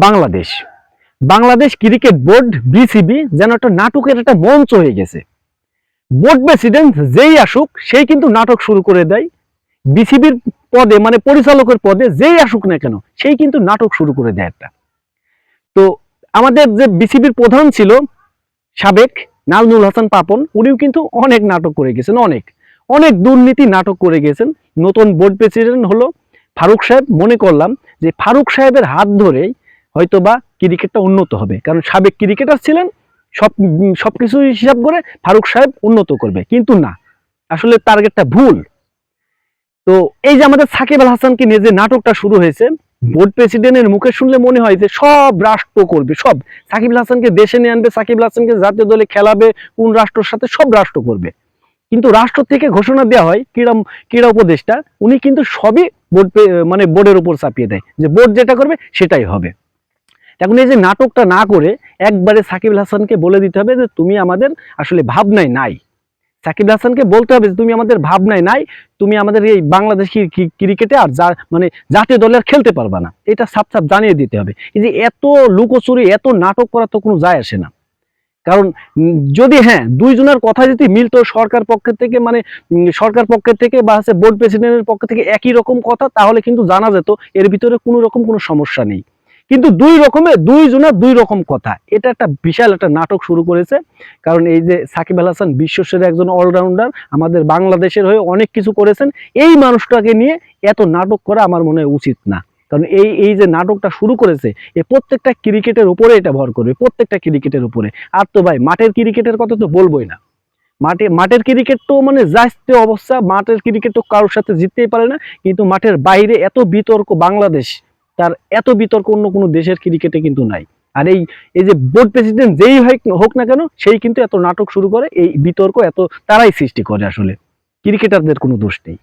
Bangladesh Bangladesh cricket board BCB যেন একটা নাটকের একটা মঞ্চ হয়ে গেছে। বোর্ড প্রেসিডেন্ট যেই আসুক সেই কিন্তু নাটক শুরু করে দেয়। বিসিবির পদে মানে পরিচালকের পদে যেই আসুক না কেন সেই কিন্তু নাটক শুরু করে দেয় একটা। তো আমাদের যে বিসিবির প্রধান ছিল সাবেক নাজমুল হাসান পাপন, উনিও কিন্তু অনেক নাটক করে গেছেন, অনেক অনেক দুর্নীতি নাটক করে গেছেন। নতুন বোর্ড প্রেসিডেন্ট হলো ফারুক সাহেব, মনে করলাম যে ফারুক সাহেবের হাত ধরেই হয়তোবা ক্রিকেটটা উন্নত হবে, কারণ সাবেক ক্রিকেটার ছিলেন, সবকিছু হিসাব করে ফারুক সাহেব উন্নত করবে, কিন্তু না, আসলে টার্গেটটা ভুল। তো এই যে আমাদের সাকিব আল হাসানকে নিয়ে যে নাটকটা শুরু হয়েছে, বোর্ড প্রেসিডেন্টের মুখে শুনলে মনে হয় যে সব রাষ্ট্র করবে, সব সাকিব আল হাসানকে দেশে নিয়ে আনবে, সাকিব আল হাসানকে জাতীয় দলে খেলাবে, কোন রাষ্ট্রের সাথে সব রাষ্ট্র করবে। কিন্তু রাষ্ট্র থেকে ঘোষণা দেওয়া হয় ক্রীড়া উপদেষ্টা, উনি কিন্তু সবই মানে বোর্ডের উপর চাপিয়ে দেয়, যে বোর্ড যেটা করবে সেটাই হবে। এখন এই যে নাটকটা না করে একবারে সাকিব আল হাসানকে বলে দিতে হবে যে তুমি আমাদের আসলে ভাবনায় নাই। সাকিব আল হাসানকে বলতে হবে যে তুমি আমাদের ভাবনায় নাই, তুমি আমাদের এই বাংলাদেশি ক্রিকেটে আর মানে জাতীয় দলে আর খেলতে পারবা না, এটা সাপ জানিয়ে দিতে হবে। এই যে এত লুকোচুরি এত নাটক করা তো কোনো যায় আসে না। কারণ যদি হ্যাঁ দুইজনের কথা যদি মিলতো সরকার পক্ষের থেকে, মানে সরকার পক্ষের থেকে বা হচ্ছে বোর্ড প্রেসিডেন্টের পক্ষ থেকে একই রকম কথা, তাহলে কিন্তু জানা যেত এর ভিতরে কোনো রকম কোনো সমস্যা নেই। কিন্তু দুইজনের দুই রকম কথা, এটা একটা বিশাল একটা নাটক শুরু করেছে। কারণ এই যে সাকিব আল হাসান বিশ্বসেরা একজন অলরাউন্ডার, আমাদের বাংলাদেশের হয়ে অনেক কিছু করেছেন, এই মানুষটাকে নিয়ে এত নাটক করা আমার মনে হয় উচিত না। কারণ এই যে নাটকটা শুরু করেছে, এ প্রত্যেকটা ক্রিকেটের উপরে এটা ভর করবে, প্রত্যেকটা ক্রিকেটের উপরে। আর তো ভাই মাঠের ক্রিকেটের কথা তো বলবোই না। মাঠের ক্রিকেট তো মানে যাচ্ছে অবস্থা, মাঠের ক্রিকেট তো কারোর সাথে জিততেই পারে না, কিন্তু মাঠের বাইরে এত বিতর্ক বাংলাদেশ, তার এত বিতর্ক অন্য কোনো দেশের ক্রিকেটে কিন্তু নাই। আর এই যে বোর্ড প্রেসিডেন্ট যেই হোক না কেন, সেই কিন্তু এত নাটক শুরু করে, এই বিতর্ক এত তারাই সৃষ্টি করে, আসলে ক্রিকেটারদের কোনো দোষ নেই।